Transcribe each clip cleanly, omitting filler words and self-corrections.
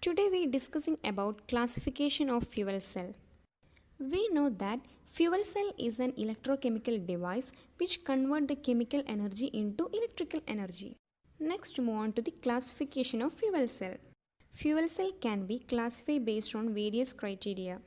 Today we are discussing about classification of fuel cell. We know that fuel cell is an electrochemical device which convert the chemical energy into electrical energy. Next move on to the classification of fuel cell. Fuel cell can be classified based on various criteria.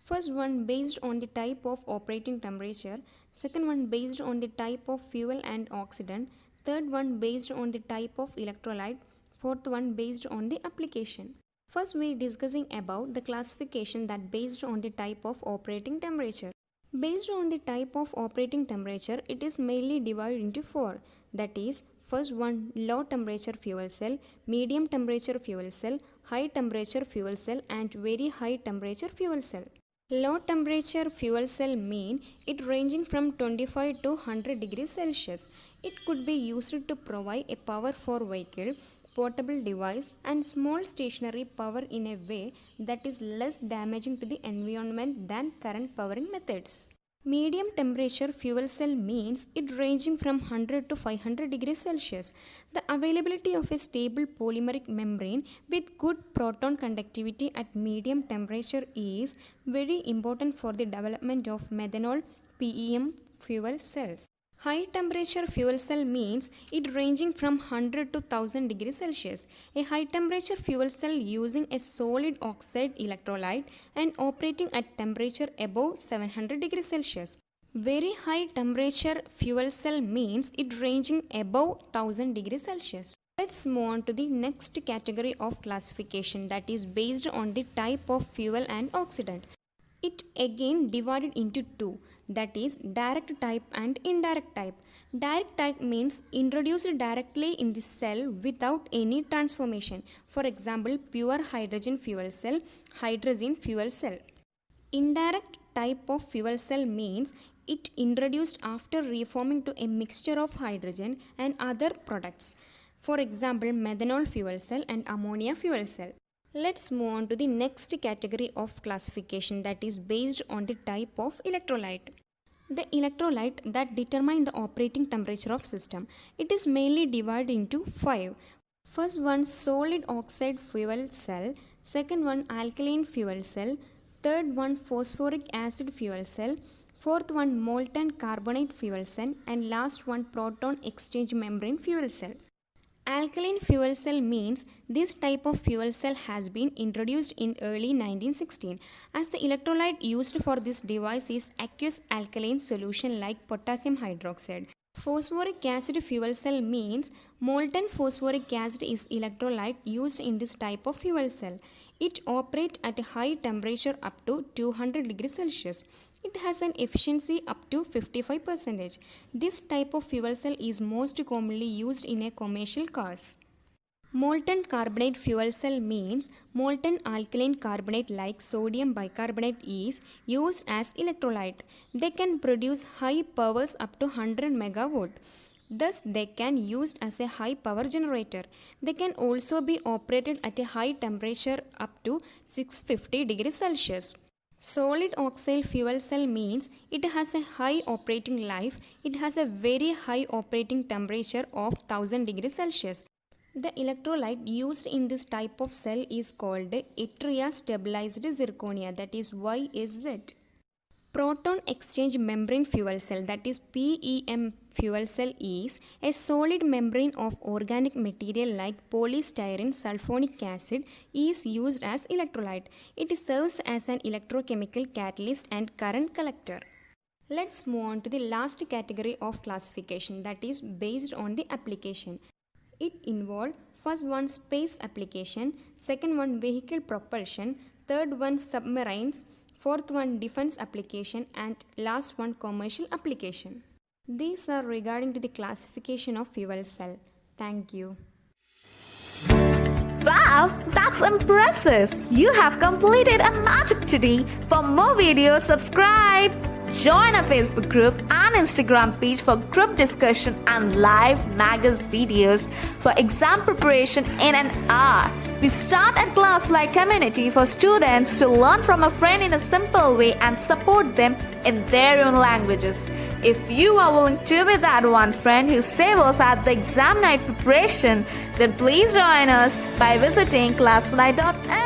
First one based on the type of operating temperature, second one based on the type of fuel and oxidant, third one based on the type of electrolyte, fourth one based on the application. First we are discussing about the classification that based on the type of operating temperature. Based on the type of operating temperature, it is mainly divided into four. That is, first one low temperature fuel cell, medium temperature fuel cell, high temperature fuel cell and very high temperature fuel cell. Low temperature fuel cell mean it ranging from 25 to 100 degrees Celsius. It could be used to provide a power for vehicle, portable device and small stationary power in a way that is less damaging to the environment than current powering methods. Medium temperature fuel cell means it ranging from 100 to 500 degrees Celsius. The availability of a stable polymeric membrane with good proton conductivity at medium temperature is very important for the development of methanol PEM fuel cells. High temperature fuel cell means it ranging from 100 to 1000 degrees Celsius. A high temperature fuel cell using a solid oxide electrolyte and operating at temperature above 700 degrees Celsius. Very high temperature fuel cell means it ranging above 1000 degrees Celsius. Let's move on to the next category of classification, that is based on the type of fuel and oxidant. It again divided into two, that is direct type and indirect type. Direct type means introduced directly in the cell without any transformation. For example, pure hydrogen fuel cell, hydrogen fuel cell. Indirect type of fuel cell means it introduced after reforming to a mixture of hydrogen and other products. For example, methanol fuel cell and ammonia fuel cell. Let's move on to the next category of classification, that is based on the type of electrolyte. The electrolyte that determine the operating temperature of system. It is mainly divided into five. First one solid oxide fuel cell, second one alkaline fuel cell, third one phosphoric acid fuel cell, fourth one molten carbonate fuel cell and last one proton exchange membrane fuel cell. Alkaline fuel cell means this type of fuel cell has been introduced in early 1916 as the electrolyte used for this device is aqueous alkaline solution like potassium hydroxide. Phosphoric acid fuel cell means molten phosphoric acid is electrolyte used in this type of fuel cell. It operates at a high temperature up to 200 degrees Celsius. It has an efficiency up to 55%. This type of fuel cell is most commonly used in a commercial cars. Molten carbonate fuel cell means molten alkaline carbonate like sodium bicarbonate is used as electrolyte. They can produce high powers up to 100 megawatt. Thus, they can used as a high power generator. They can also be operated at a high temperature up to 650 degrees Celsius. Solid oxide fuel cell means it has a high operating life. It has a very high operating temperature of 1000 degrees Celsius. The electrolyte used in this type of cell is called yttria stabilized zirconia, that is YSZ. Proton exchange membrane fuel cell, that is PEM fuel cell, is a solid membrane of organic material like polystyrene sulfonic acid is used as electrolyte. It serves as an electrochemical catalyst and current collector. Let's move on to the last category of classification, that is based on the application. It involved first one space application, second one vehicle propulsion, third one submarines, fourth one defense application and last one commercial application. These are regarding to the classification of fuel cell. Thank you. Wow, that's impressive! You have completed a magic today. For more videos, subscribe. Join our Facebook group and Instagram page for group discussion and live magaz videos for exam preparation in an hour. We start a class-like community for students to learn from a friend in a simple way and support them in their own languages. If you are willing to be that one friend who saves us at the exam night preparation, then please join us by visiting classfly.in.